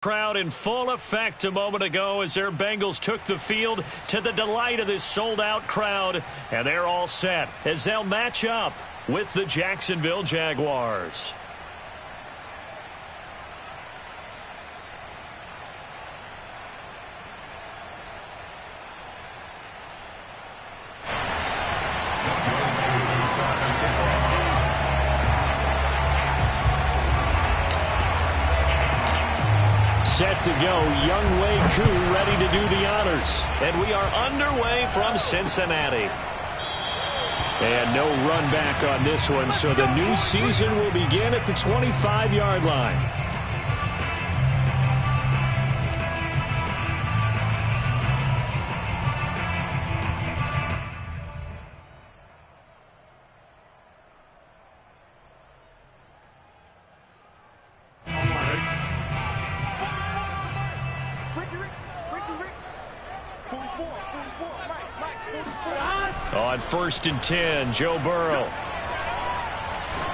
Crowd in full effect a moment ago as their Bengals took the field to the delight of this sold-out crowd. And they're all set as they'll match up with the Jacksonville Jaguars. Set to go, Young Wei Koo ready to do the honors. And we are underway from Cincinnati. And no run back on this one, so the new season will begin at the 25-yard line. On 1st and 10, Joe Burrow.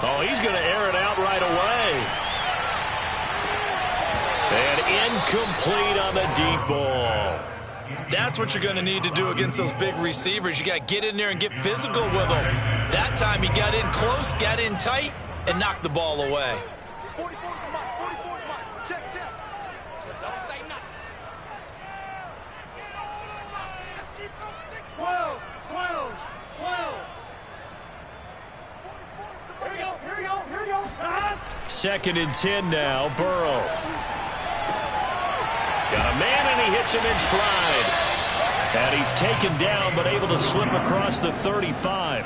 Oh, he's going to air it out right away. And incomplete on the deep ball. That's what you're going to need to do against those big receivers. You got to get in there and get physical with them. That time he got in close, got in tight, and knocked the ball away. Second and 10 now, Burrow. Got a man and he hits him in stride. And he's taken down but able to slip across the 35.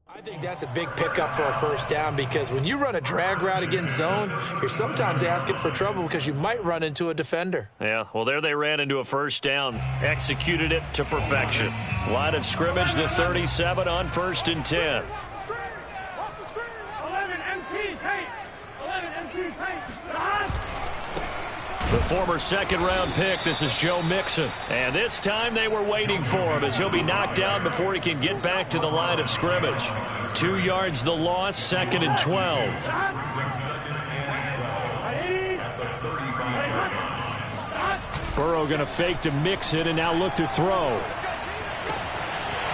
I think that's a big pickup for a first down because when you run a drag route against zone, you're sometimes asking for trouble because you might run into a defender. Yeah, well, there they ran into a first down, executed it to perfection. Line of scrimmage, the 37 on 1st and 10. The former second-round pick, this is Joe Mixon. And this time they were waiting for him as he'll be knocked down before he can get back to the line of scrimmage. 2 yards the loss, 2nd and 12. Burrow going to fake to Mixon and now look to throw.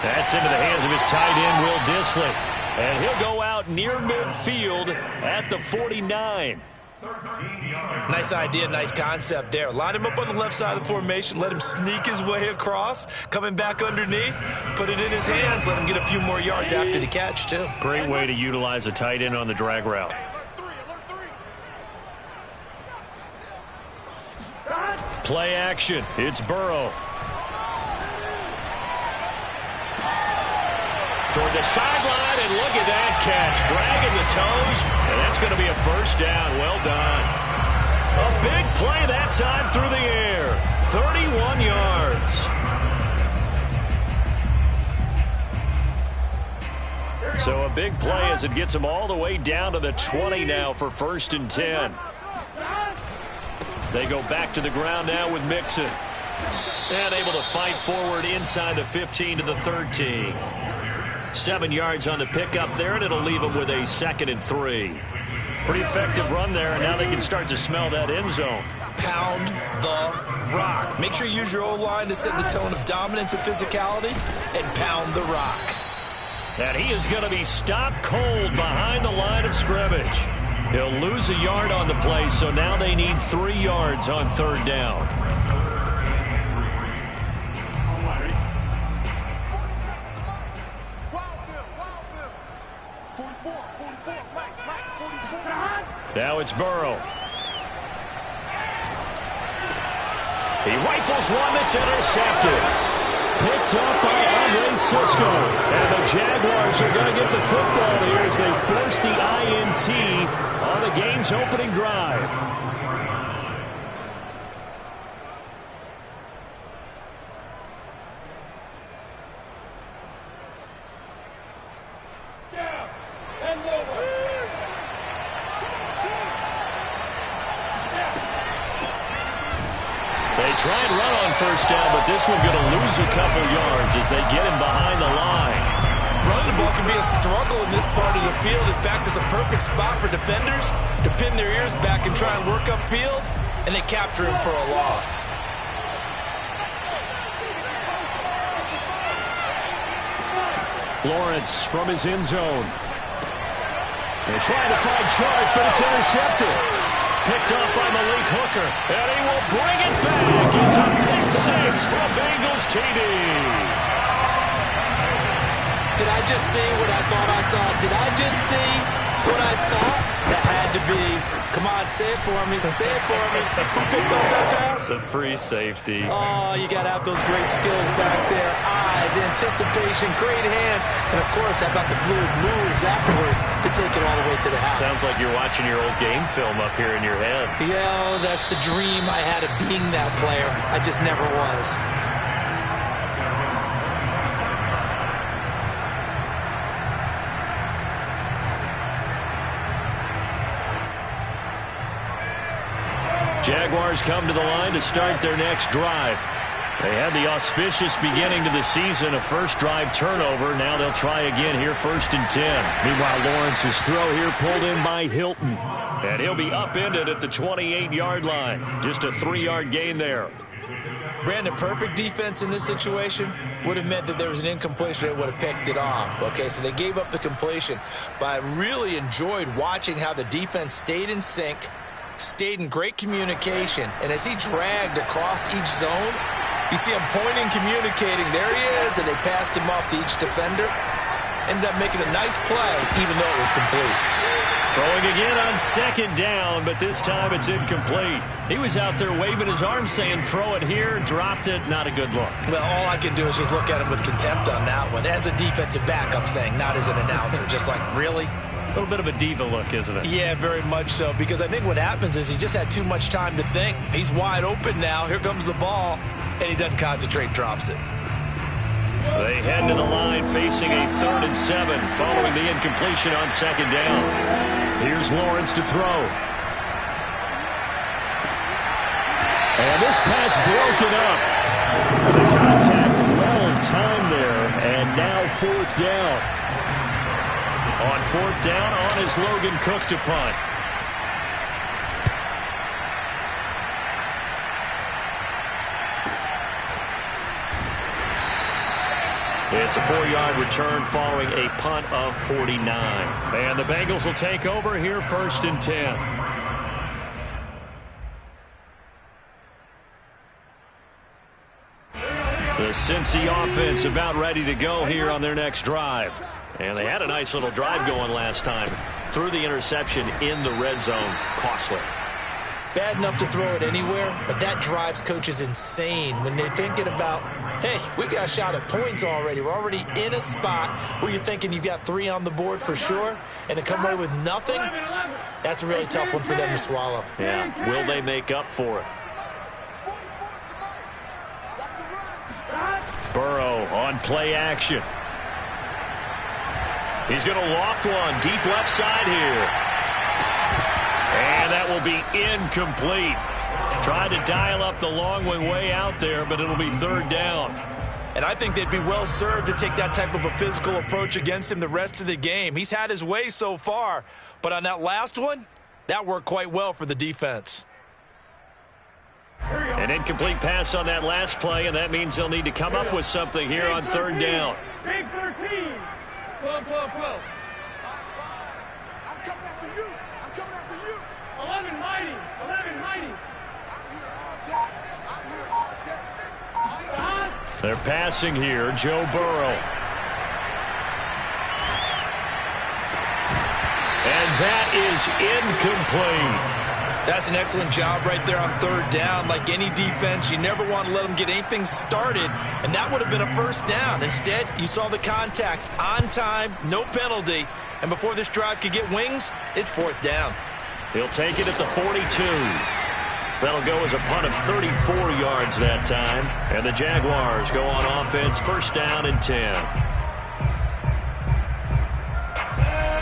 That's into the hands of his tight end, Will Dissly. And he'll go out near midfield at the 49. Nice idea, nice concept there. Line him up on the left side of the formation, let him sneak his way across, coming back underneath, put it in his hands, let him get a few more yards after the catch, too. Great way to utilize a tight end on the drag route. Play action, it's Burrow. Toward the sideline, and look at that catch. Dragging the toes, and that's going to be a first down. Well done. A big play that time through the air. 31 yards. So a big play as it gets them all the way down to the 20 now for 1st and 10. They go back to the ground now with Mixon. And able to fight forward inside the 15 to the 13. 7 yards on the pickup there, and it'll leave them with a 2nd and 3. Pretty effective run there, and now they can start to smell that end zone. Pound the rock. Make sure you use your O-line to set the tone of dominance and physicality, and pound the rock. And he is going to be stopped cold behind the line of scrimmage. He'll lose a yard on the play, so now they need 3 yards on 3rd down. Now it's Burrow. He rifles one that's intercepted. Picked up by Andre Cisco. And the Jaguars are going to get the football here as they force the INT on the game's opening drive. They try and run on first down, but this one going to lose a couple yards as they get him behind the line. Running the ball can be a struggle in this part of the field. In fact, it's a perfect spot for defenders to pin their ears back and try and work upfield, and they capture him for a loss. Lawrence from his end zone. They're trying to find Chark, but it's intercepted. Picked up by Malik Hooker, and he will bring it back. It's a pick six from Bengals TD. Did I just see what I thought I saw? Did I just see what I thought? That had to be. Come on, say it for me. Say it for me. Who picked up that pass? The free safety. Oh, you got to have those great skills back there. Eyes, anticipation, great hands. And, of course, how about the fluid moves afterwards to take it all the way to the house? Sounds like you're watching your old game film up here in your head. Yeah, that's the dream I had of being that player. I just never was. Jaguars come to the line to start their next drive. They had the auspicious beginning to the season, a first drive turnover. Now they'll try again here, 1st and 10. Meanwhile, Lawrence's throw here pulled in by Hilton. And he'll be upended at the 28-yard line. Just a 3-yard gain there. Brandon, perfect defense in this situation would have meant that there was an incompletion that would have picked it off. Okay, so they gave up the completion. But I really enjoyed watching how the defense stayed in sync, stayed in great communication, and as he dragged across each zone, you see him pointing, communicating. There he is, and they passed him off to each defender. Ended up making a nice play, even though it was complete. Throwing again on 2nd down, but this time it's incomplete. He was out there waving his arms saying, throw it here, dropped it, not a good look. Well, all I can do is just look at him with contempt on that one. As a defensive back, I'm saying, not as an announcer. Just like, really? A little bit of a diva look, isn't it? Yeah, very much so, because I think what happens is he just had too much time to think. He's wide open now. Here comes the ball, and he doesn't concentrate, drops it. They head to the line facing a 3rd and 7 following the incompletion on 2nd down. Here's Lawrence to throw. And this pass broken up. The contact well timed there, and now 4th down. On 4th down, on is Logan Cook to punt. It's a 4-yard return following a punt of 49. And the Bengals will take over here, 1st and 10. The Cincy offense about ready to go here on their next drive. And they had a nice little drive going last time. Threw the interception in the red zone. Costly. Bad enough to throw it anywhere, but that drives coaches insane when they're thinking about, hey, we got a shot at points already. We're already in a spot where you're thinking you've got 3 on the board for sure, and to come away with nothing, that's a really tough one for them to swallow. Yeah, will they make up for it? Burrow on play action. He's going to loft one deep left side here. And that will be incomplete. Tried to dial up the long way out there, but it'll be 3rd down. And I think they'd be well served to take that type of a physical approach against him the rest of the game. He's had his way so far, but on that last one, that worked quite well for the defense. An incomplete pass on that last play, and that means they'll need to come up with something here on 3rd down. Big 13. 12, 12, 12. I'm coming after you. I'm coming after you. 11 mighty. 11 mighty. I'm here all day. They're passing here. Joe Burrow. And that is incomplete. That's an excellent job right there on third down. Like any defense, you never want to let them get anything started, and that would have been a first down. Instead, you saw the contact on time, no penalty, and before this drive could get wings, it's fourth down. He'll take it at the 42. That'll go as a punt of 34 yards that time, and the Jaguars go on offense, first down and 10.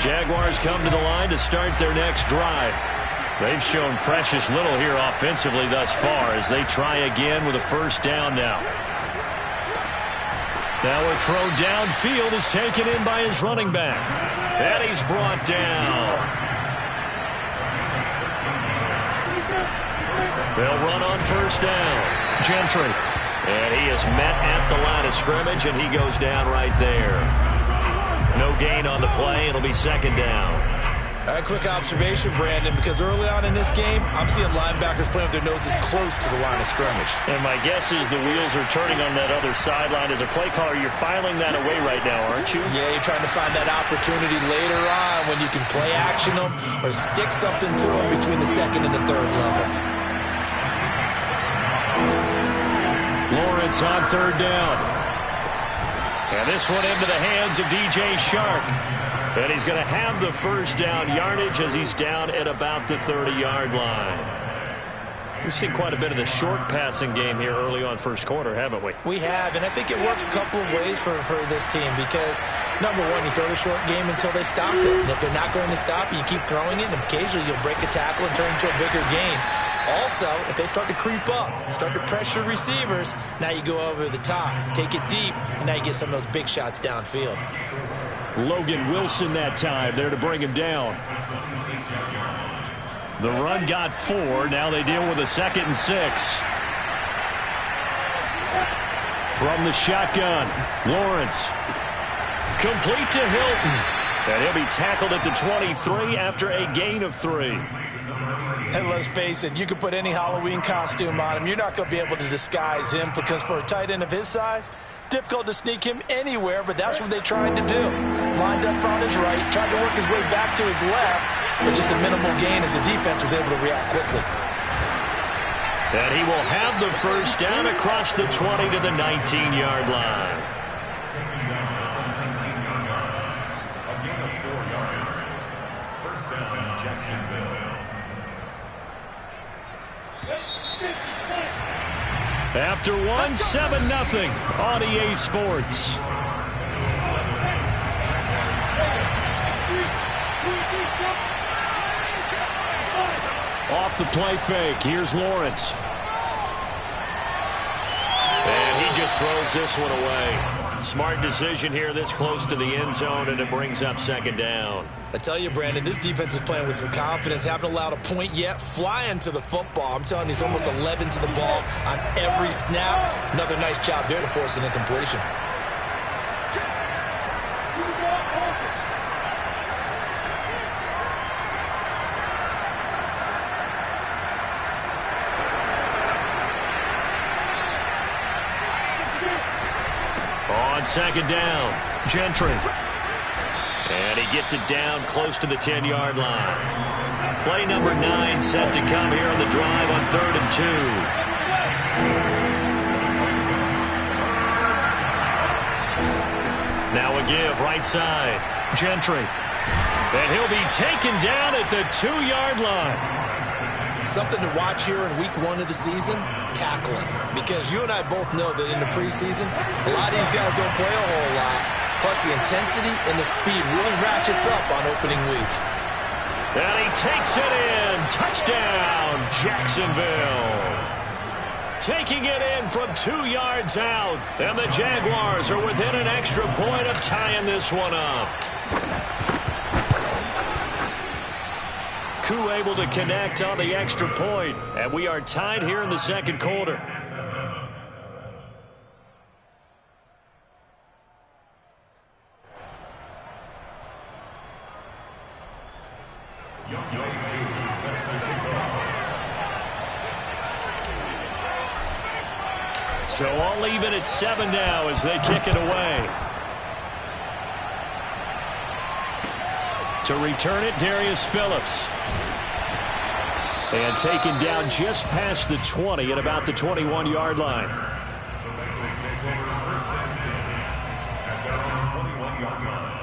Jaguars come to the line to start their next drive. They've shown precious little here offensively thus far as they try again with a first down now. Now a throw downfield is taken in by his running back. And he's brought down. They'll run on first down. Gentry. And he is met at the line of scrimmage, and he goes down right there. No gain on the play. It'll be second down. A quick observation, Brandon, because early on in this game, I'm seeing linebackers playing with their noses close to the line of scrimmage. And my guess is the wheels are turning on that other sideline. As a play caller, you're filing that away right now, aren't you? Yeah, you're trying to find that opportunity later on when you can play action them or stick something to them between the second and the third level. Lawrence on third down. And this one into the hands of DJ Shark. And he's going to have the first down yardage as he's down at about the 30-yard line. We've seen quite a bit of the short passing game here early on first quarter, haven't we? We have, and I think it works a couple of ways for this team because, number one, you throw the short game until they stop it. And if they're not going to stop, you keep throwing it, and occasionally you'll break a tackle and turn it into a bigger game. Also, if they start to creep up, start to pressure receivers, now you go over the top, take it deep, and now you get some of those big shots downfield. Logan Wilson that time there to bring him down. The run got 4. Now they deal with a 2nd and 6. From the shotgun, Lawrence. Complete to Hilton. And he'll be tackled at the 23 after a gain of 3. And let's face it, you can put any Halloween costume on him. You're not going to be able to disguise him because for a tight end of his size, difficult to sneak him anywhere, but that's what they tried to do. Lined up on his right, tried to work his way back to his left, but just a minimal gain as the defense was able to react quickly. And he will have the first down across the 20 to the 19-yard line. First down, Jacksonville. After one, 7-0 on EA Sports. Off the play fake, here's Lawrence. And he just throws this one away. Smart decision here this close to the end zone, and it brings up second down. I tell you, Brandon, this defense is playing with some confidence. Haven't allowed a point yet. Flying to the football. I'm telling you, he's almost 11 to the ball on every snap. Another nice job there to force an incompletion. On second down, Gentry. And he gets it down close to the 10-yard line. Play number 9 set to come here on the drive on 3rd and 2. Now a give right side. Gentry. And he'll be taken down at the 2-yard line. Something to watch here in week 1 of the season, tackling. Because you and I both know that in the preseason, a lot of these guys don't play a whole lot. Plus the intensity and the speed really ratchets up on opening week. And he takes it in. Touchdown, Jacksonville. Taking it in from 2 yards out. And the Jaguars are within an extra point of tying this one up. Koo able to connect on the extra point. And we are tied here in the second quarter. So all even at 7 now as they kick it away. To return it, Darius Phillips. And taken down just past the 20 at about the 21-yard line. The Bengals take over first and 10 at their own 21-yard line.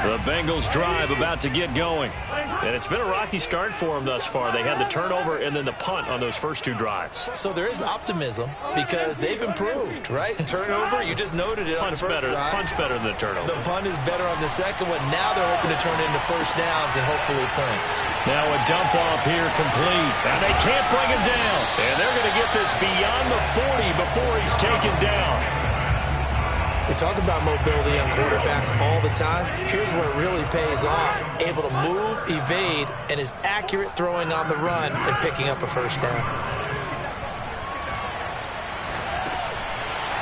The Bengals drive about to get going. And it's been a rocky start for them thus far. They had the turnover and then the punt on those first 2 drives. So there is optimism because they've improved, right? Turnover, you just noted it. Punt's better than the turnover. The punt is better on the second one. Now they're hoping to turn it into first downs and hopefully points. Now a dump off here complete. And they can't bring him down. And they're going to get this beyond the 40 before he's taken down. They talk about mobility on quarterbacks all the time. Here's where it really pays off. Able to move, evade, and is accurate throwing on the run and picking up a first down.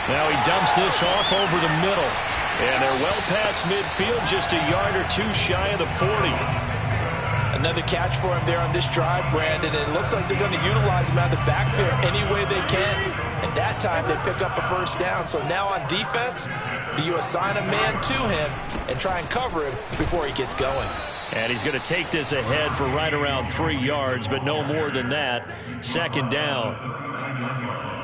Now he dumps this off over the middle. And they're well past midfield, just a yard or 2 shy of the 40. Another catch for him there on this drive, Brandon. It looks like they're going to utilize him out of the backfield any way they can. And that time they pick up a first down. So now on defense, do you assign a man to him and try and cover him before he gets going? And he's going to take this ahead for right around 3 yards, but no more than that. Second down.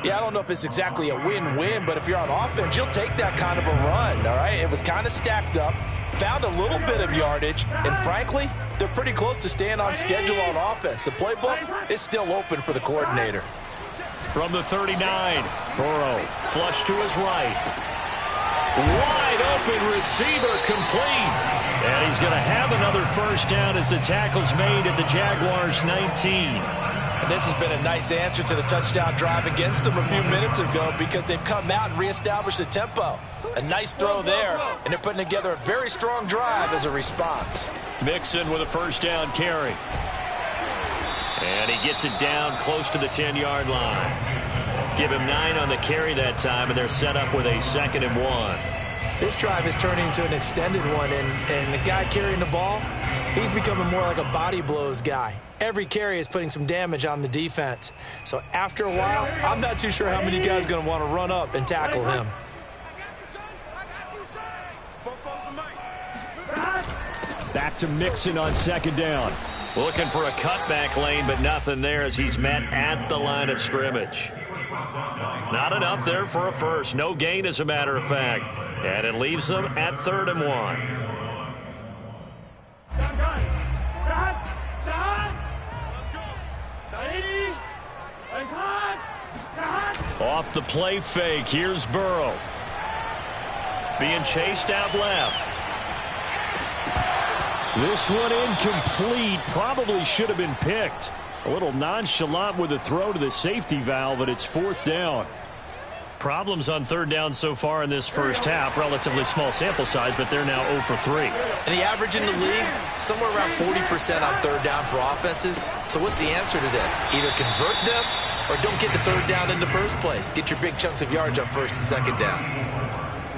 Yeah, I don't know if it's exactly a win-win, but if you're on offense, you'll take that kind of a run, all right? It was kind of stacked up, found a little bit of yardage, and frankly, they're pretty close to staying on schedule on offense. The playbook is still open for the coordinator. From the 39, Burrow flush to his right. Wide open receiver complete. And he's going to have another first down as the tackle's made at the Jaguars' 19. And this has been a nice answer to the touchdown drive against them a few minutes ago because they've come out and reestablished the tempo. A nice throw there, and they're putting together a very strong drive as a response. Mixon with a first down carry. And he gets it down close to the 10-yard line. Give him 9 on the carry that time, and they're set up with a 2nd and 1. This drive is turning into an extended one, and the guy carrying the ball, he's becoming more like a body blows guy. Every carry is putting some damage on the defense. So after a while, I'm not too sure how many guys are going to want to run up and tackle him. Back to Mixon on 2nd down. Looking for a cutback lane, but nothing there as he's met at the line of scrimmage. Not enough there for a first. No gain, as a matter of fact. And it leaves them at 3rd and 1. Off the play fake, here's Burrow. Being chased out left. This one incomplete. Probably should have been picked. A little nonchalant with a throw to the safety valve, and it's 4th down. Problems on 3rd down so far in this first half. Relatively small sample size, but they're now 0 for 3. And the average in the league, somewhere around 40% on 3rd down for offenses. So what's the answer to this? Either convert them or don't get the 3rd down in the first place. Get your big chunks of yards on 1st and 2nd down.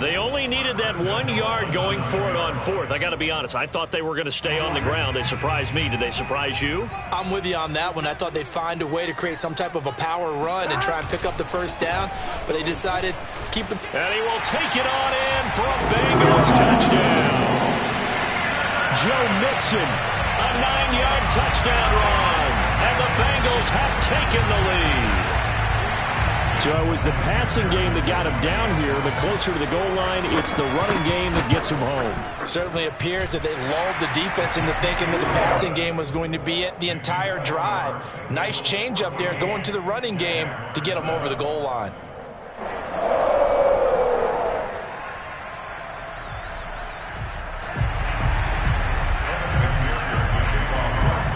They only needed that 1 yard going for it on 4th. I got to be honest. I thought they were going to stay on the ground. They surprised me. Did they surprise you? I'm with you on that one. I thought they'd find a way to create some type of a power run and try and pick up the first down, but they decided keep the... And he will take it on in for a Bengals touchdown. Joe Mixon, a 9-yard touchdown run, and the Bengals have taken the lead. So it was the passing game that got him down here, but closer to the goal line, it's the running game that gets him home. Certainly appears that they lulled the defense into thinking that the passing game was going to be it the entire drive. Nice change up there going to the running game to get them over the goal line.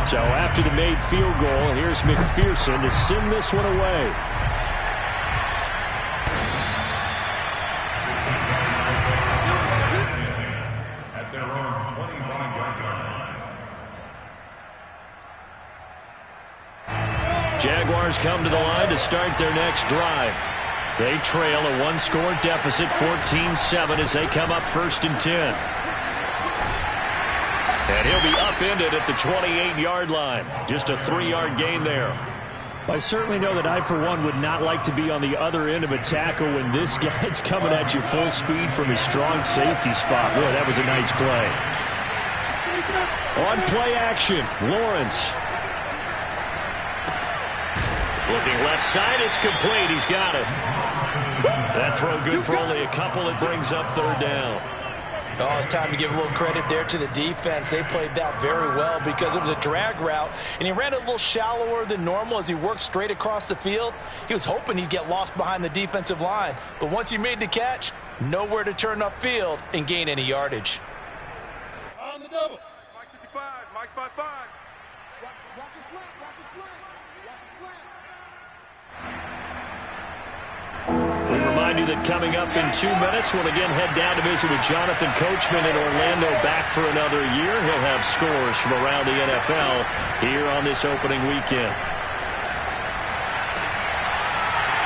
So after the made field goal, here's McPherson to send this one away. Jaguars come to the line to start their next drive. They trail a 1-score deficit, 14-7, as they come up 1st and 10. And he'll be upended at the 28-yard line. Just a 3-yard gain there. I certainly know that I, for one, would not like to be on the other end of a tackle when this guy's coming at you full speed from his strong safety spot. Boy, that was a nice play. On play action, Lawrence. Looking left side, it's complete. He's got it. That throw good for only a couple. It brings up third down. Oh, it's time to give a little credit there to the defense. They played that very well because it was a drag route, and he ran it a little shallower than normal as he worked straight across the field. He was hoping he'd get lost behind the defensive line, but once he made the catch, nowhere to turn upfield and gain any yardage. On the double. Mike 55, Mike 55. Watch the slant, watch the slant, watch the slant. We remind you that coming up in 2 minutes, we'll again head down to visit with Jonathan Coachman in Orlando, back for another year. He'll have scores from around the NFL here on this opening weekend.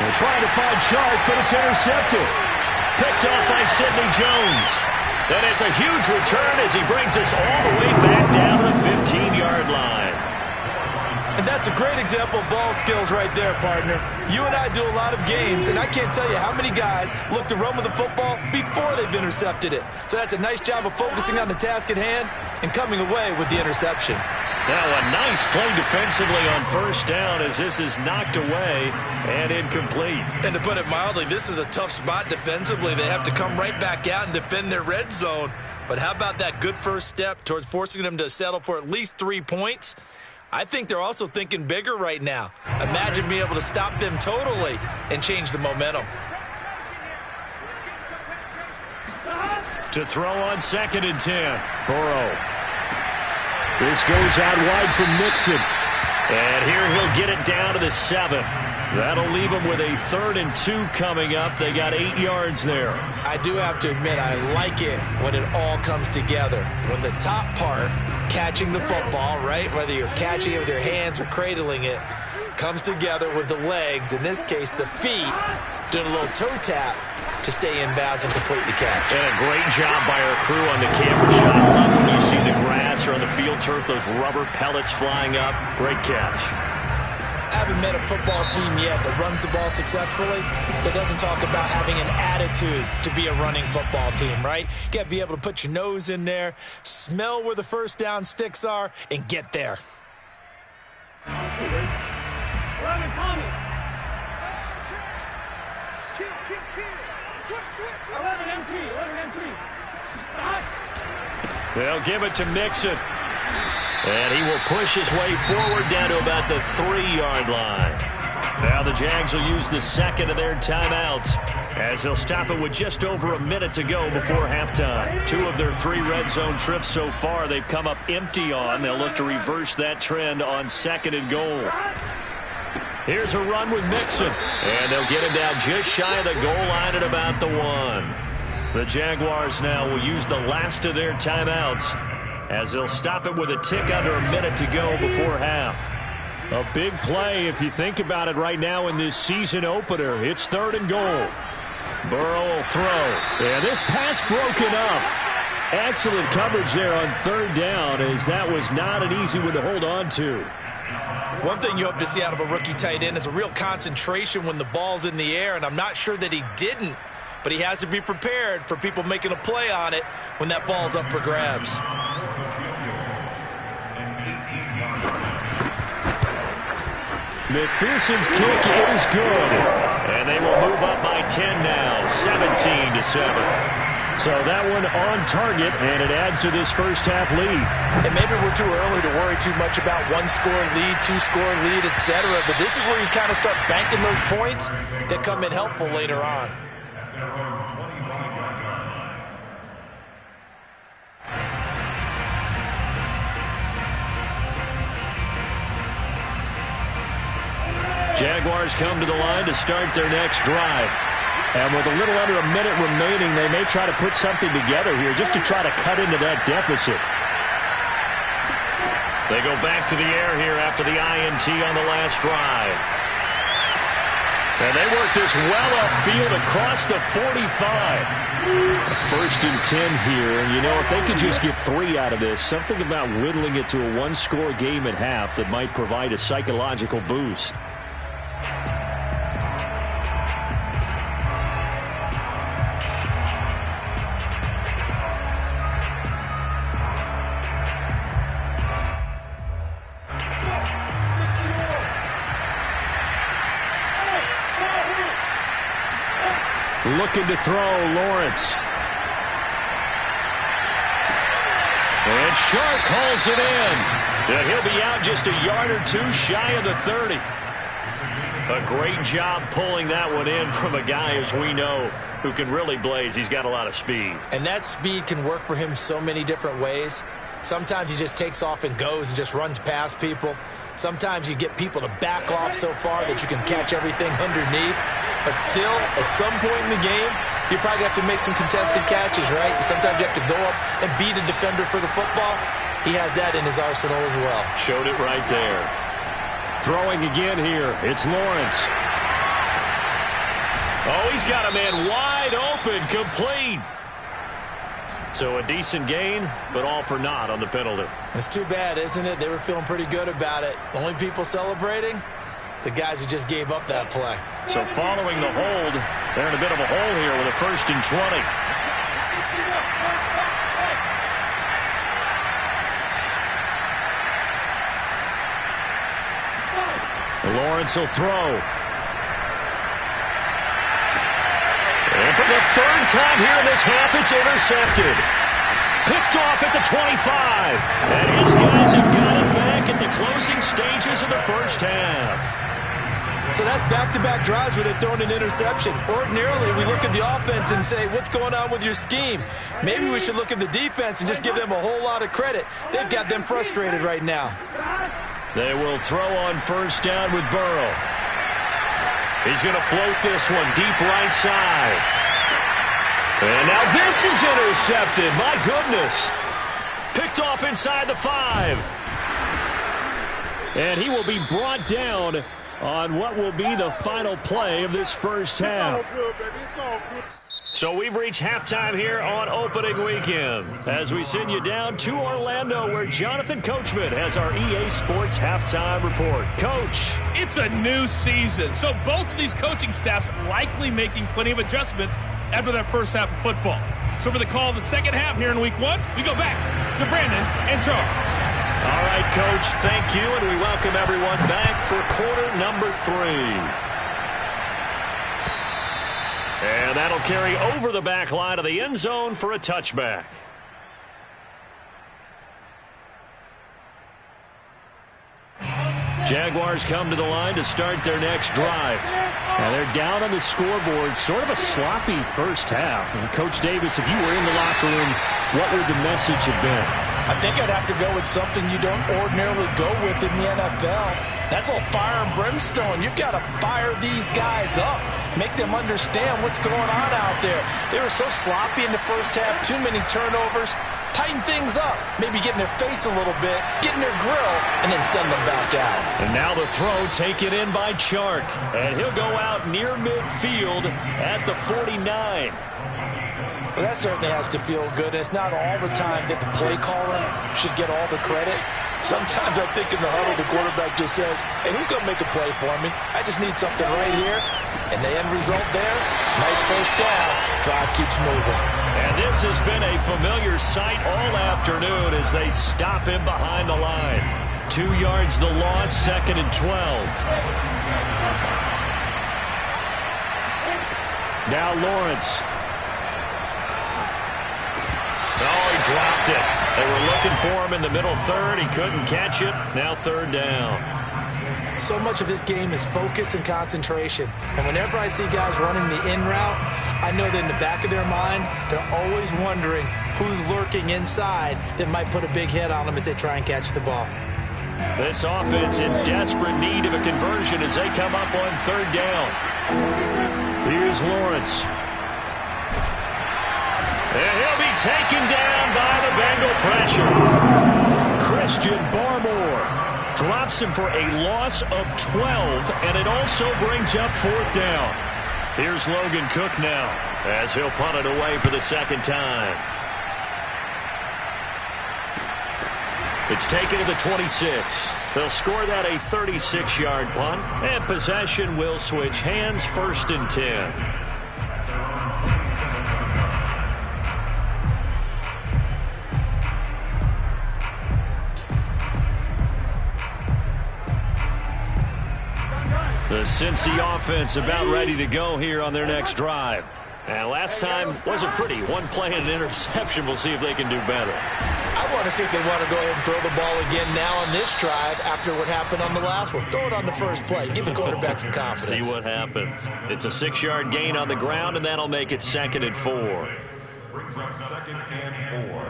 They're trying to find Chark, but it's intercepted. Picked off by Sidney Jones. And it's a huge return as he brings us all the way back down to the 15-yard line. And that's a great example of ball skills right there, partner. You and I do a lot of games, and I can't tell you how many guys look to run with the football before they've intercepted it. So that's a nice job of focusing on the task at hand and coming away with the interception. Now a nice play defensively on first down as this is knocked away and incomplete. And to put it mildly, this is a tough spot defensively. They have to come right back out and defend their red zone. But how about that good first step towards forcing them to settle for at least 3 points? I think they're also thinking bigger right now. Imagine being able to stop them totally and change the momentum. To throw on 2nd and 10. Burrow. This goes out wide from Mixon. And here he'll get it down to the 7. That'll leave him with a 3rd and 2 coming up. They got 8 yards there. I do have to admit, I like it when it all comes together. When the top part, catching the football, right, whether you're catching it with your hands or cradling it, comes together with the legs, in this case the feet, doing a little toe tap to stay in bounds and complete the catch. And a great job by our crew on the camera shot. Love when you see the grass or on the field turf, those rubber pellets flying up. Great catch. I haven't met a football team yet that runs the ball successfully that doesn't talk about having an attitude to be a running football team, right? You got to be able to put your nose in there, smell where the first down sticks are, and get there. 11 Thomas. 11 MT. 11 MT. They'll give it to Mixon. And he will push his way forward down to about the 3-yard line. Now the Jags will use the 2nd of their timeouts as they'll stop it with just over a minute to go before halftime. 2 of their 3 red zone trips so far they've come up empty on. They'll look to reverse that trend on 2nd and goal. Here's a run with Mixon. And they'll get him down just shy of the goal line at about the 1. The Jaguars now will use the last of their timeouts as they'll stop it with a tick under a minute to go before half. A big play if you think about it right now in this season opener. It's 3rd and goal. Burrow will throw. And this pass broken up. Excellent coverage there on 3rd down, as that was not an easy one to hold on to. One thing you hope to see out of a rookie tight end is a real concentration when the ball's in the air, and I'm not sure that he didn't, but he has to be prepared for people making a play on it when that ball's up for grabs. McPherson's kick is good. And they will move up by 10 now, 17-7. So that one on target, and it adds to this first half lead. And maybe we're too early to worry too much about 1-score lead, 2-score lead, etc. But this is where you kind of start banking those points that come in helpful later on. Jaguars come to the line to start their next drive. And with a little under a minute remaining, they may try to put something together here just to try to cut into that deficit. They go back to the air here after the INT on the last drive. And they work this well upfield across the 45. 1st and 10 here, and you know, if they could just get 3 out of this, something about whittling it to a 1-score game at half that might provide a psychological boost. Looking to throw, Lawrence. And Shark hauls it in. And he'll be out just a yard or two shy of the 30. A great job pulling that one in from a guy, as we know, who can really blaze. He's got a lot of speed. And that speed can work for him so many different ways. Sometimes he just takes off and goes and just runs past people. Sometimes you get people to back off so far that you can catch everything underneath. But still, at some point in the game, you probably have to make some contested catches, right? Sometimes you have to go up and beat a defender for the football. He has that in his arsenal as well. Showed it right there. Throwing again here. It's Lawrence. Oh, he's got a man wide open, complete. So a decent gain, but all for naught on the penalty. It's too bad, isn't it? They were feeling pretty good about it. The only people celebrating, the guys who just gave up that play. So following the hold, they're in a bit of a hole here with a 1st and 20. Lawrence will throw. And for the 3rd time here in this half, it's intercepted. Picked off at the 25. And his guys have got it back at the closing stages of the first half. So that's back-to-back drives where they've thrown an interception. Ordinarily, we look at the offense and say, what's going on with your scheme? Maybe we should look at the defense and just give them a whole lot of credit. They've got them frustrated right now. They will throw on 1st down with Burrow. He's going to float this one deep right side. And now this is intercepted. My goodness. Picked off inside the 5. And he will be brought down on what will be the final play of this first half. So we've reached halftime here on opening weekend as we send you down to Orlando, where Jonathan Coachman has our EA Sports halftime report. Coach. It's a new season, so both of these coaching staffs likely making plenty of adjustments after their first half of football. So for the call of the second half here in week 1, we go back to Brandon and Charles. All right, Coach, thank you, and we welcome everyone back for quarter number 3. And that'll carry over the back line of the end zone for a touchback. Jaguars come to the line to start their next drive. Now they're down on the scoreboard. Sort of a sloppy first half. And Coach Davis, if you were in the locker room, what would the message have been? I think I'd have to go with something you don't ordinarily go with in the NFL. That's a little fire and brimstone. You've got to fire these guys up. Make them understand what's going on out there. They were so sloppy in the first half. Too many turnovers. Tighten things up. Maybe get in their face a little bit. Get in their grill. And then send them back out. And now the throw taken in by Chark. And he'll go out near midfield at the 49. So that certainly has to feel good. It's not all the time that the play caller should get all the credit. Sometimes I think in the huddle, the quarterback just says, hey, who's going to make a play for me? I just need something right here. And the end result there, nice first down. Drive keeps moving. And this has been a familiar sight all afternoon as they stop him behind the line. 2 yards the loss, 2nd and 12. Now Lawrence. Oh, he dropped it. They were looking for him in the middle 3rd. He couldn't catch it. Now 3rd down. So much of this game is focus and concentration. And whenever I see guys running the in route, I know that in the back of their mind, they're always wondering who's lurking inside that might put a big hit on them as they try and catch the ball. This offense in desperate need of a conversion as they come up on 3rd down. Here's Lawrence. And he'll be taken down by the Bengal pressure. Christian Barmore drops him for a loss of 12, and it also brings up 4th down. Here's Logan Cook now as he'll punt it away for the 2nd time. It's taken to the 26. They'll score that a 36-yard punt, and possession will switch hands, 1st and 10. The Cincy offense about ready to go here on their next drive. And last time wasn't pretty. One play and an interception. We'll see if they can do better. I want to see if they want to go ahead and throw the ball again now on this drive after what happened on the last one. Throw it on the first play. Give the quarterback some confidence. See what happens. It's a 6-yard gain on the ground, and that'll make it 2nd and 4. Brings up 2nd and 4.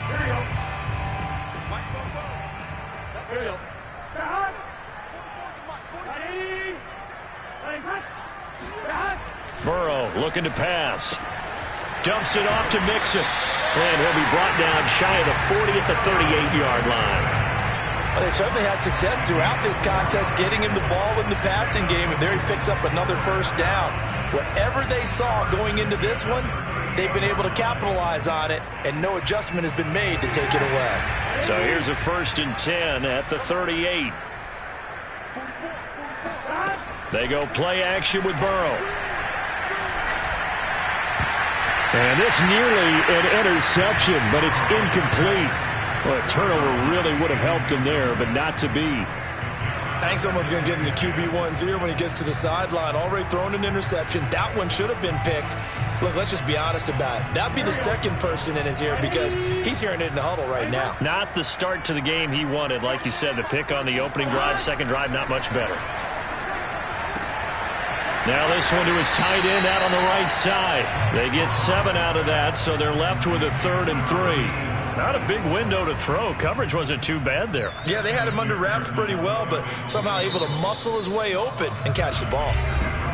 Here you go. Here you go. Burrow looking to pass. Dumps it off to Mixon. And he'll be brought down shy of the 40 at the 38-yard line. Well, they certainly had success throughout this contest getting him the ball in the passing game, and there he picks up another first down. Whatever they saw going into this one, they've been able to capitalize on it, and no adjustment has been made to take it away. So here's a 1st and 10 at the 38. They go play action with Burrow. And this nearly an interception, but it's incomplete. Well, a turnover really would have helped him there, but not to be. I think someone's going to get into QB1's ear when he gets to the sideline. Already thrown an interception. That one should have been picked. Look, let's just be honest about it. That'd be the second person in his ear because he's hearing it in the huddle right now. Not the start to the game he wanted. Like you said, the pick on the opening drive, second drive, not much better. Now this one to his tight end out on the right side. They get 7 out of that, so they're left with a 3rd and 3. Not a big window to throw. Coverage wasn't too bad there. Yeah, they had him under wraps pretty well, but somehow able to muscle his way open and catch the ball.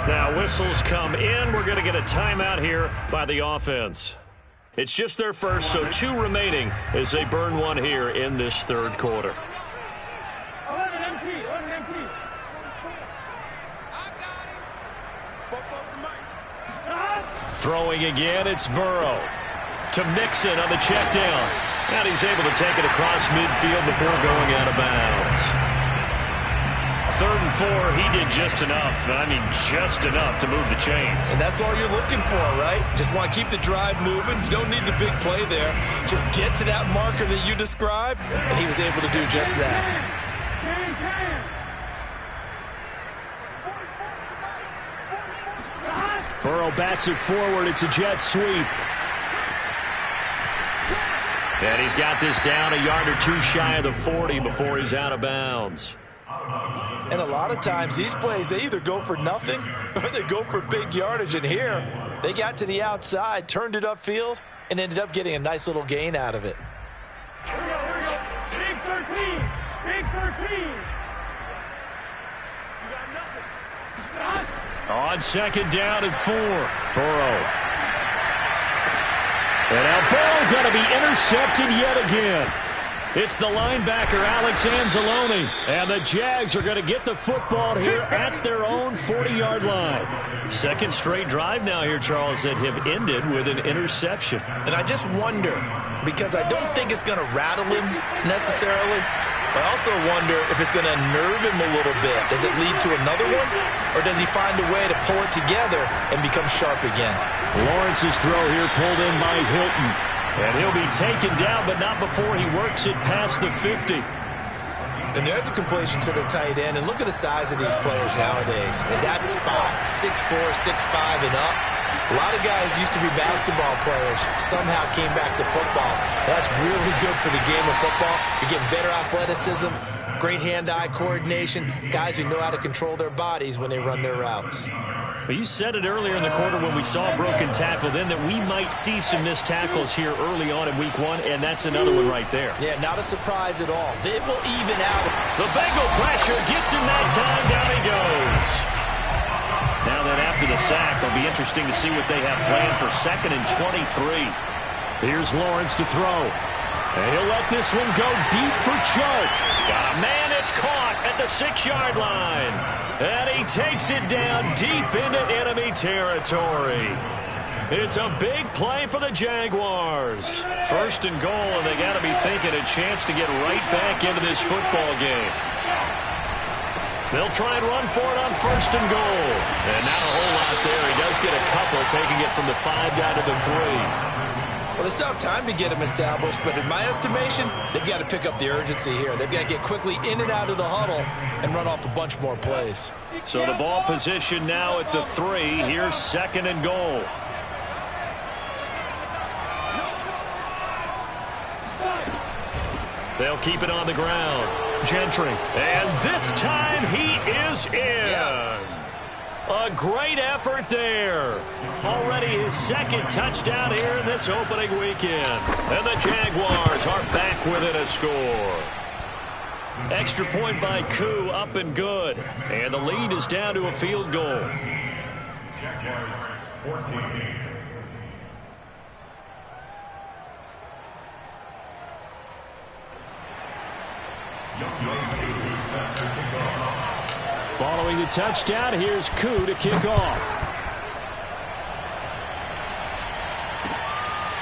Now whistles come in. We're going to get a timeout here by the offense. It's just their first, so 2 remaining as they burn one here in this 3rd quarter. 11 MT. Throwing again, it's Burrow. To Mixon on the check down. And he's able to take it across midfield before going out of bounds. 3rd and 4, he did just enough. I mean, just enough to move the chains. And that's all you're looking for, right? Just want to keep the drive moving. You don't need the big play there. Just get to that marker that you described, and he was able to do just that. Burrow bats it forward. It's a jet sweep. And he's got this down a yard or 2 shy of the 40 before he's out of bounds. And a lot of times these plays, they either go for nothing or they go for big yardage. And here, they got to the outside, turned it upfield, and ended up getting a nice little gain out of it. Here we go. Big 13. Big 13. You got nothing. On 2nd down and 4. Burrow. And now Burrow going to be intercepted yet again. It's the linebacker, Alex Anzalone. And the Jags are going to get the football here at their own 40-yard line. 2nd straight drive now here, Charles, that have ended with an interception. And I just wonder, because I don't think it's going to rattle him necessarily, but I also wonder if it's going to nerve him a little bit. Does it lead to another one? Or does he find a way to pull it together and become sharp again? Lawrence's throw here pulled in by Hilton. And he'll be taken down, but not before he works it past the 50. And there's a completion to the tight end. And look at the size of these players nowadays. At that spot, 6'4", 6'5", and up. A lot of guys used to be basketball players, somehow came back to football. That's really good for the game of football. You're getting better athleticism, great hand-eye coordination, guys who know how to control their bodies when they run their routes. Well, you said it earlier in the quarter when we saw a broken tackle then that we might see some missed tackles here early on in week 1, and that's another one right there. Yeah, not a surprise at all. It will even out. The Bengal pressure gets him that time. Down he goes. Now then, after the sack, it'll be interesting to see what they have planned for 2nd and 23. Here's Lawrence to throw. And he'll let this one go deep for Chark. Got a man, it's caught at the 6-yard line. And he takes it down deep into enemy territory. It's a big play for the Jaguars. 1st and goal, and they got to be thinking a chance to get right back into this football game. They'll try and run for it on 1st and goal. And not a whole lot there. He does get a couple, taking it from the 5 down to the 3. Well, they still have time to get him established, but in my estimation, they've got to pick up the urgency here. They've got to get quickly in and out of the huddle and run off a bunch more plays. So the ball position now at the 3. Here's 2nd and goal. They'll keep it on the ground. Gentry. And this time he is in. Yes. A great effort there. Already his 2nd touchdown here in this opening weekend. And the Jaguars are back within a score. Extra point by Koo, up and good. And the lead is down to a field goal. Jaguars 14. Following the touchdown, here's Koo to kick off.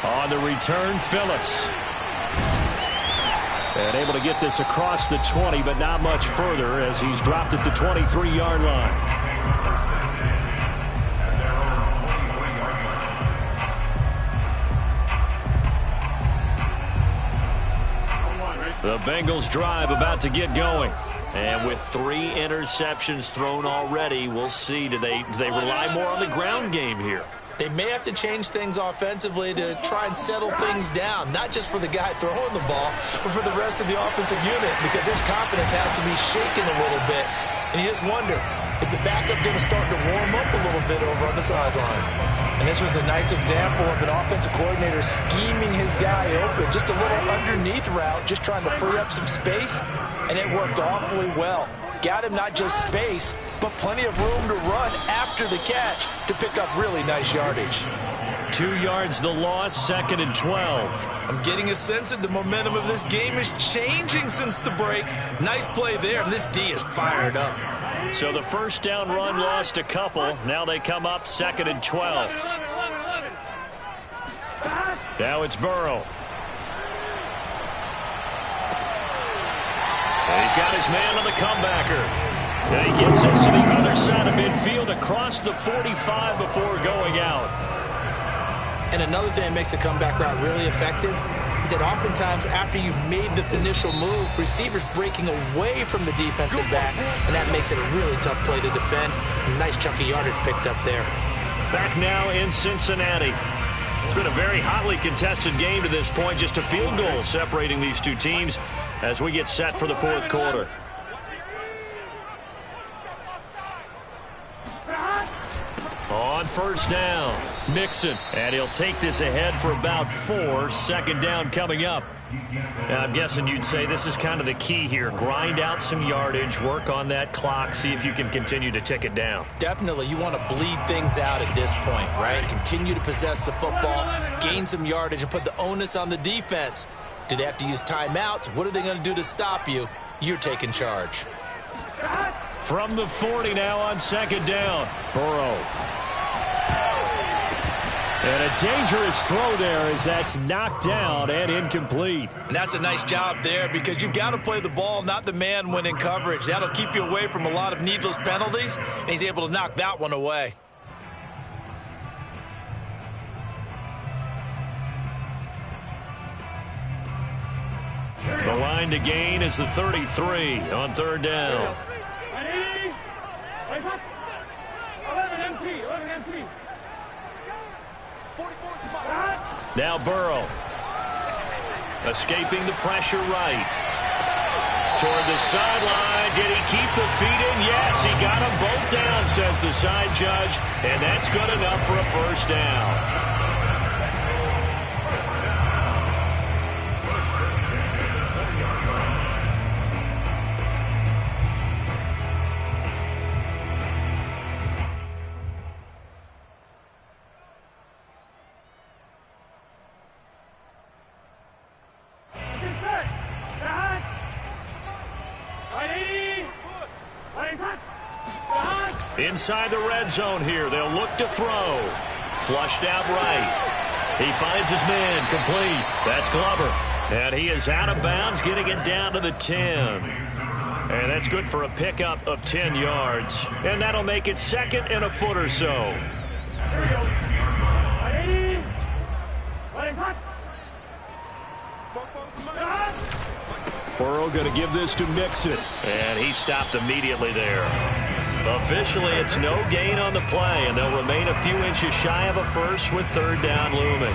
On the return, Phillips. And able to get this across the 20, but not much further as he's dropped at the 23-yard line. The Bengals drive about to get going. And with 3 interceptions thrown already, we'll see. Do they rely more on the ground game here? They may have to change things offensively to try and settle things down, not just for the guy throwing the ball, but for the rest of the offensive unit, because his confidence has to be shaken a little bit. And you just wonder, is the backup going to start to warm up a little bit over on the sideline? And this was a nice example of an offensive coordinator scheming his guy open. Just a little underneath route, just trying to free up some space, and it worked awfully well. Got him not just space, but plenty of room to run after the catch to pick up really nice yardage. 2 yards the loss, 2nd and 12. I'm getting a sense that the momentum of this game is changing since the break. Nice play there, and this D is fired up. So the first down run lost a couple. Now they come up 2nd and 12. Now it's Burrow. And he's got his man on the comebacker. And he gets us to the other side of midfield across the 45 before going out. And another thing that makes a comeback route really effective is that oftentimes after you've made the initial move, receivers breaking away from the defensive back, and that makes it a really tough play to defend. A nice chunk of yardage picked up there. Back now in Cincinnati. It's been a very hotly contested game to this point. Just a field goal separating these two teams as we get set for the 4th quarter. On first down, Mixon, and he'll take this ahead for about 4. 2nd down coming up. Now, I'm guessing you'd say this is kind of the key here. Grind out some yardage, work on that clock, see if you can continue to tick it down. Definitely, you want to bleed things out at this point, right? Continue to possess the football, gain some yardage, and put the onus on the defense. Do they have to use timeouts? What are they going to do to stop you? You're taking charge. From the 40 now on 2nd down, Burrow. And a dangerous throw there as that's knocked down and incomplete. And that's a nice job there because you've got to play the ball, not the man when in coverage. That'll keep you away from a lot of needless penalties, and he's able to knock that one away. The line to gain is the 33 on 3rd down. 11 MT. Now Burrow. Escaping the pressure right. Toward the sideline. Did he keep the feet in? Yes, he got them both down, says the side judge. And that's good enough for a 1st down. Inside the red zone here. They'll look to throw. Flushed out right. He finds his man complete. That's Glover. And he is out of bounds, getting it down to the 10. And that's good for a pickup of 10 yards. And that'll make it 2nd and a foot or so. Here we go. 80. What is that? Burrow going to give this to Mixon. And he stopped immediately there. Officially, it's no gain on the play, and they'll remain a few inches shy of a first with third down looming.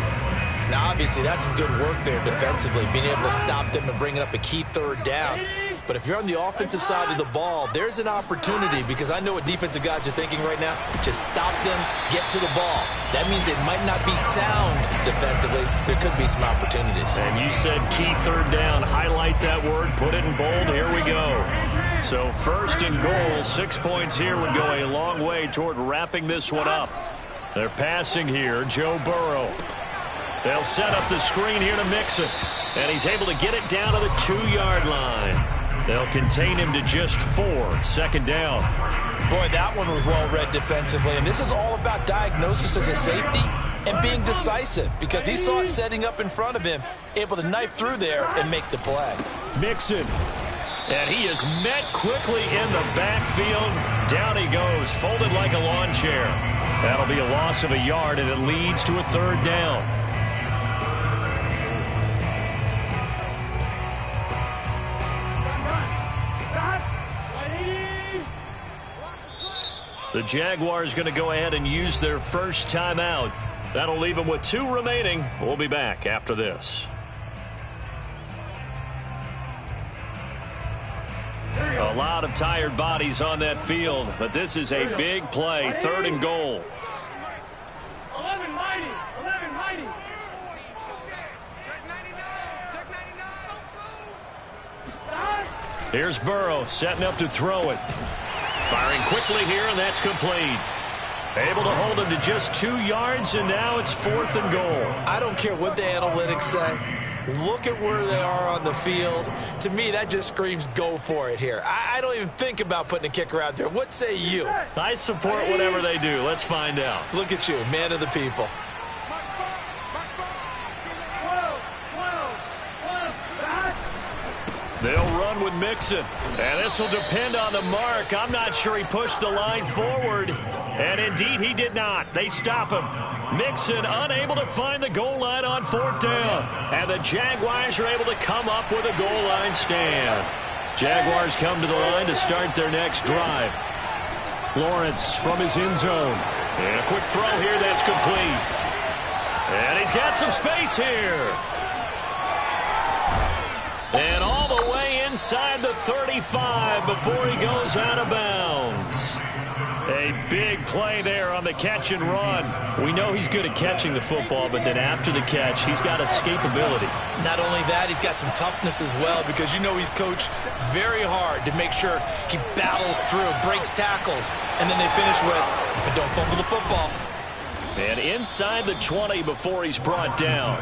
Now, obviously, that's some good work there defensively, being able to stop them and bringing up a key third down. But if you're on the offensive side of the ball, there's an opportunity, because I know what defensive guys are thinking right now. Just stop them, get to the ball. That means it might not be sound defensively. There could be some opportunities. And you said key third down. Highlight that word, put it in bold. Here we go. So first and goal, 6 points here would go a long way toward wrapping this one up. They're passing here, Joe Burrow. They'll set up the screen here to Mixon. And he's able to get it down to the 2-yard line. They'll contain him to just 4. Second down. Boy, that one was well read defensively. And this is all about diagnosis as a safety and being decisive, because he saw it setting up in front of him, able to knife through there and make the play. Mixon. And he is met quickly in the backfield. Down he goes, folded like a lawn chair. That'll be a loss of a yard, and it leads to a third down. The Jaguars going to go ahead and use their first timeout. That'll leave them with 2 remaining. We'll be back after this. A lot of tired bodies on that field, but this is a big play. Third and goal. 11 mighty. 11 mighty. Here's Burrow setting up to throw it. Firing quickly here, and that's complete. Able to hold him to just 2 yards, and now it's 4th and goal. I don't care what the analytics say. Look at where they are on the field. To me, that just screams go for it here. I don't even think about putting a kicker out there. What say you? I support whatever they do. Let's find out. Look at you, man of the people. They'll run with Mixon. And this will depend on the mark. I'm not sure he pushed the line forward. And indeed, he did not. They stop him. Mixon unable to find the goal line on 4th down. And the Jaguars are able to come up with a goal line stand. Jaguars come to the line to start their next drive. Lawrence from his end zone. And a quick throw here that's complete. And he's got some space here. And all the way inside the 35 before he goes out of bounds. A big play there on the catch and run. We know he's good at catching the football, but then after the catch, he's got escapability. Not only that, he's got some toughness as well, because you know he's coached very hard to make sure he battles through, breaks tackles, and then they finish with, but don't fumble the football. And inside the 20 before he's brought down.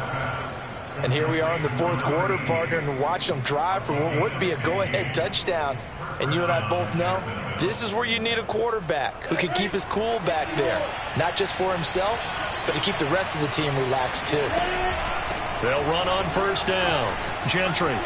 And here we are in the 4th quarter, partner, and watch them drive for what would be a go-ahead touchdown. And you and I both know this is where you need a quarterback who can keep his cool back there, not just for himself, but to keep the rest of the team relaxed too. They'll run on 1st down. Gentry.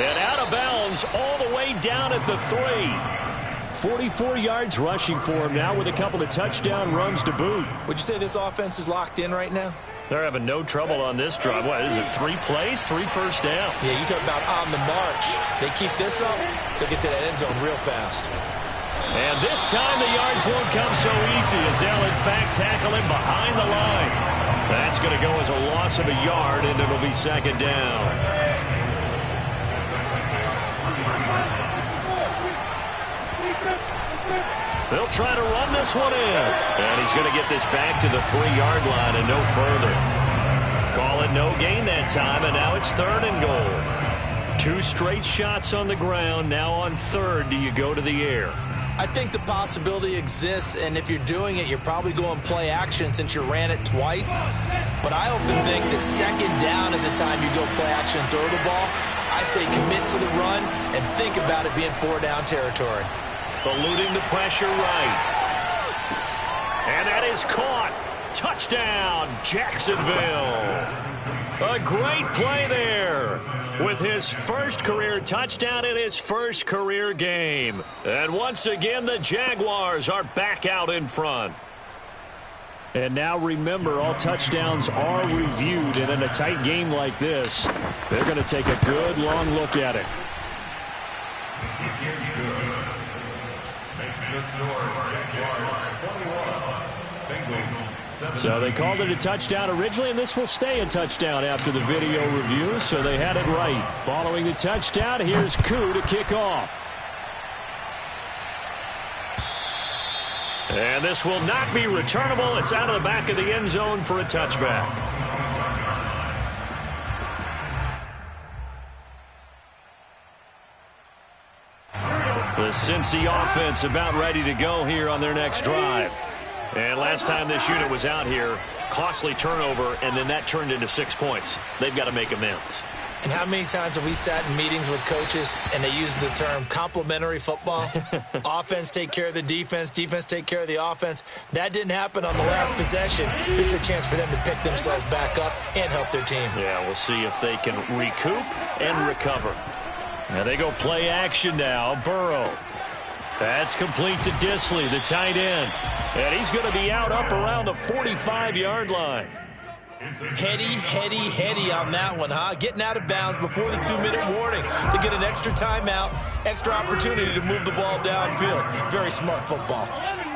And out of bounds all the way down at the 3. 44 yards rushing for him now with a couple of touchdown runs to boot. Would you say this offense is locked in right now? They're having no trouble on this drive. What, is it 3 plays, 3 first downs? Yeah, you talk about on the march. They keep this up, they'll get to that end zone real fast. And this time the yards won't come so easy as they'll, in fact, tackle him behind the line. That's going to go as a loss of a yard, and it'll be 2nd down. They'll try to run this one in. And he's going to get this back to the 3-yard line and no further. Call it no gain that time, and now it's 3rd and goal. 2 straight shots on the ground. Now on 3rd, do you go to the air? I think the possibility exists, and if you're doing it, you're probably going play action since you ran it twice. But I often think that 2nd down is the time you go play action and throw the ball. I say commit to the run and think about it being 4-down territory. Eluding the pressure right. And that is caught. Touchdown, Jacksonville. A great play there with his first career touchdown in his first career game. And once again, the Jaguars are back out in front. And now remember, all touchdowns are reviewed, and in a tight game like this, they're going to take a good long look at it. So they called it a touchdown originally, and this will stay a touchdown after the video review, so they had it right. Following the touchdown, here's Koo to kick off. And this will not be returnable. It's out of the back of the end zone for a touchback. The Cincy offense about ready to go here on their next drive. And last time this unit was out here, costly turnover, and then that turned into 6 points. They've got to make amends. And how many times have we sat in meetings with coaches and they use the term complementary football? Offense take care of the defense, defense take care of the offense. That didn't happen on the last possession. This is a chance for them to pick themselves back up and help their team. Yeah, we'll see if they can recoup and recover. Now they go play action now. Burrow. That's complete to Disley, the tight end. And he's going to be out up around the 45-yard line. Heady on that one, huh? Getting out of bounds before the 2-minute warning to get an extra timeout, extra opportunity to move the ball downfield. Very smart football. 11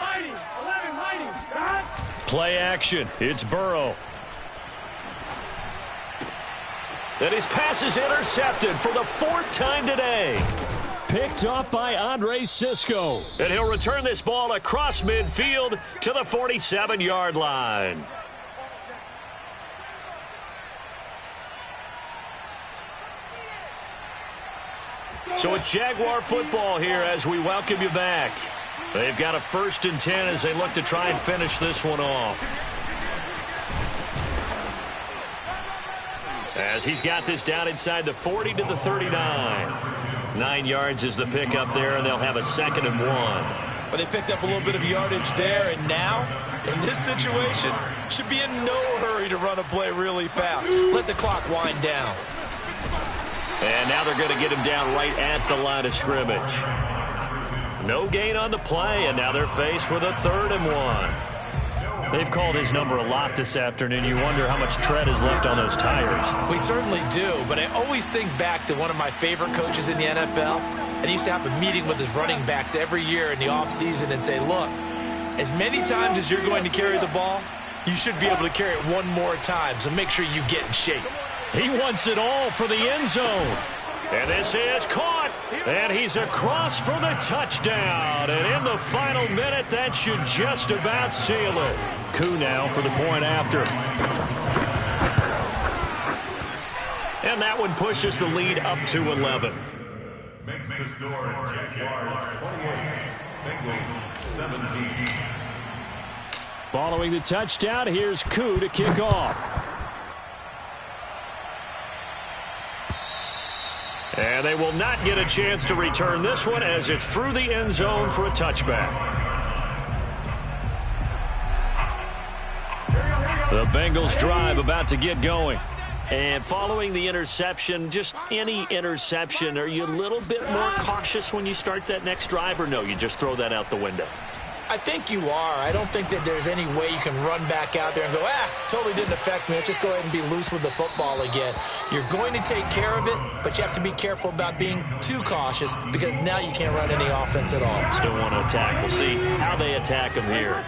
mighty. Play action. It's Burrow. And his pass is intercepted for the 4th time today. Picked off by Andre Cisco. And he'll return this ball across midfield to the 47-yard line. So it's Jaguar football here as we welcome you back. They've got a 1st and 10 as they look to try and finish this one off. As he's got this down inside the 40 to the 39. 9 yards is the pickup there, and they'll have a 2nd and 1. Well, they picked up a little bit of yardage there, and now, in this situation, should be in no hurry to run a play really fast. Let the clock wind down. And now they're going to get him down right at the line of scrimmage. No gain on the play, and now they're faced with a 3rd and 1. They've called his number a lot this afternoon. You wonder how much tread is left on those tires. We certainly do, but I always think back to one of my favorite coaches in the NFL, and he used to have a meeting with his running backs every year in the offseason and say, look, as many times as you're going to carry the ball, you should be able to carry it one more time, so make sure you get in shape. He wants it all for the end zone. And this is caught. And he's across for the touchdown. And in the final minute, that should just about seal it. Koo now for the point after. And that one pushes the lead up to 11. Makes the score Jaguars 28, Bengals 17. Following the touchdown, here's Koo to kick off. And they will not get a chance to return this one as it's through the end zone for a touchback. The Bengals drive about to get going. And following the interception, just any interception, are you a little bit more cautious when you start that next drive, or no, you just throw that out the window? I think you are. I don't think that there's any way you can run back out there and go, totally didn't affect me. Let's just go ahead and be loose with the football again. You're going to take care of it, but you have to be careful about being too cautious because now you can't run any offense at all. Still want to attack. We'll see how they attack him here.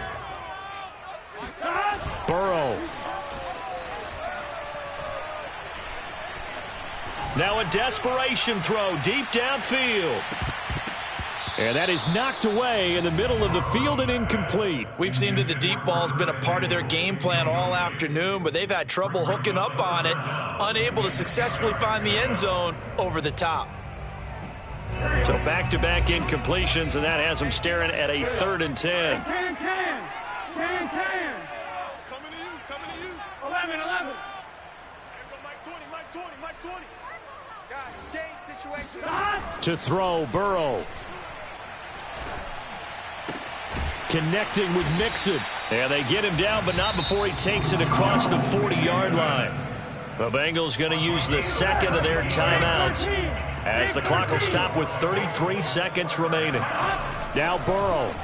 Burrow. Now a desperation throw deep downfield. And that is knocked away in the middle of the field and incomplete. We've seen that the deep ball's been a part of their game plan all afternoon, but they've had trouble hooking up on it, unable to successfully find the end zone over the top. So back-to-back incompletions, and that has them staring at a 3rd and 10. Can. Coming to you. 11. Mike 20. Guys, stay in situation. To throw, Burrow. Connecting with Mixon. Yeah, they get him down, but not before he takes it across the 40-yard line. The Bengals going to use the 2nd of their timeouts as the clock will stop with 33 seconds remaining. Now Burrow.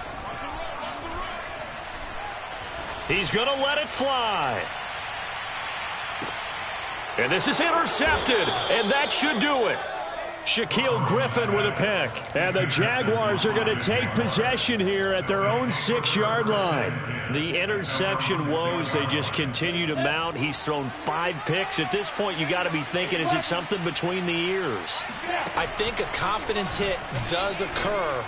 He's going to let it fly. And this is intercepted, and that should do it. Shaquille Griffin with a pick. And the Jaguars are going to take possession here at their own 6-yard line. The interception woes, they just continue to mount. He's thrown 5 picks. At this point, you got to be thinking, is it something between the ears? I think a confidence hit does occur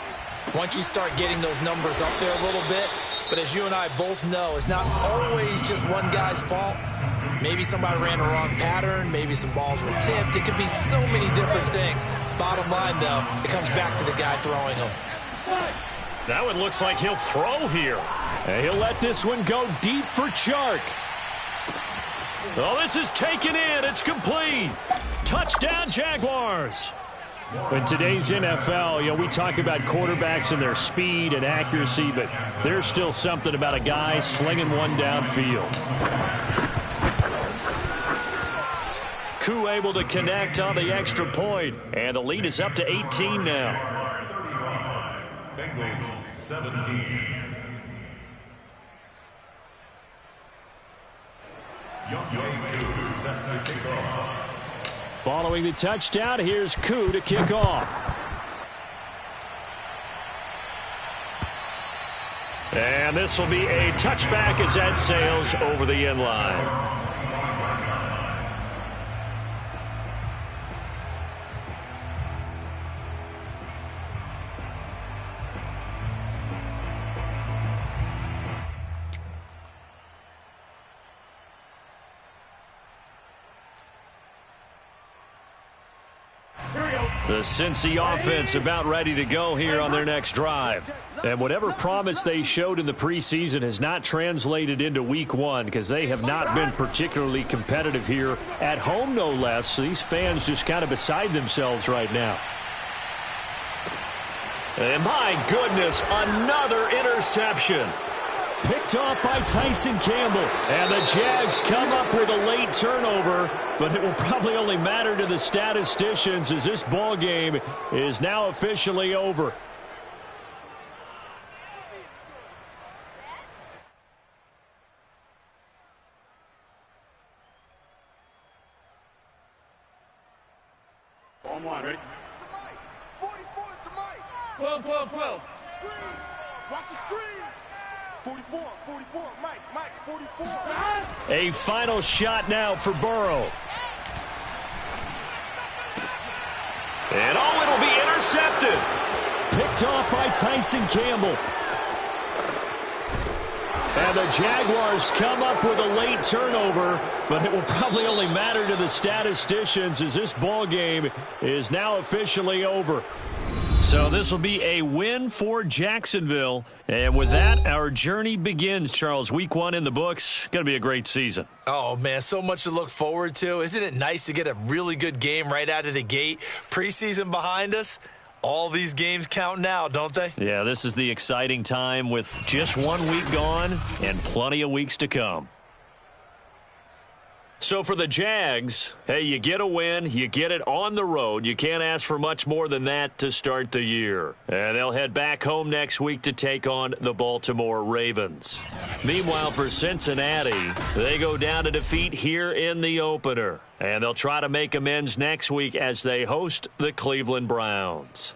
once you start getting those numbers up there a little bit. But as you and I both know, it's not always just one guy's fault. Maybe somebody ran the wrong pattern. Maybe some balls were tipped. It could be so many different things. Bottom line, though, it comes back to the guy throwing them. That one looks like he'll throw here. And he'll let this one go deep for Chark. Oh, this is taken in. It's complete. Touchdown, Jaguars. In today's NFL, we talk about quarterbacks and their speed and accuracy, but there's still something about a guy slinging one downfield. Koo able to connect on the extra point, and the lead is up to 18 now. Bengals 17. Young Koo set to kick off. Following the touchdown, here's Koo to kick off. And this will be a touchback as that sails over the end line. The Cincy offense about ready to go here on their next drive. And whatever promise they showed in the preseason has not translated into week 1 because they have not been particularly competitive here at home, no less. So these fans just kind of beside themselves right now. And my goodness, another interception. Picked off by Tyson Campbell. And the Jags come up with a late turnover, but it will probably only matter to the statisticians as this ball game is now officially over. On one, ready? 44 is the mic. 12, 12, 12. Screen. Watch the screen. 44, Mike, 44. A final shot now for Burrow. And it'll be intercepted. Picked off by Tyson Campbell. And the Jaguars come up with a late turnover, but it will probably only matter to the statisticians as this ball game is now officially over. So this will be a win for Jacksonville. And with that, our journey begins, Charles. Week 1 in the books. Going to be a great season. Oh, man, so much to look forward to. Isn't it nice to get a really good game right out of the gate? Preseason behind us. All these games count now, don't they? Yeah, this is the exciting time with just 1 week gone and plenty of weeks to come. So for the Jags, hey, you get a win, you get it on the road. You can't ask for much more than that to start the year. And they'll head back home next week to take on the Baltimore Ravens. Meanwhile, for Cincinnati, they go down to defeat here in the opener. And they'll try to make amends next week as they host the Cleveland Browns.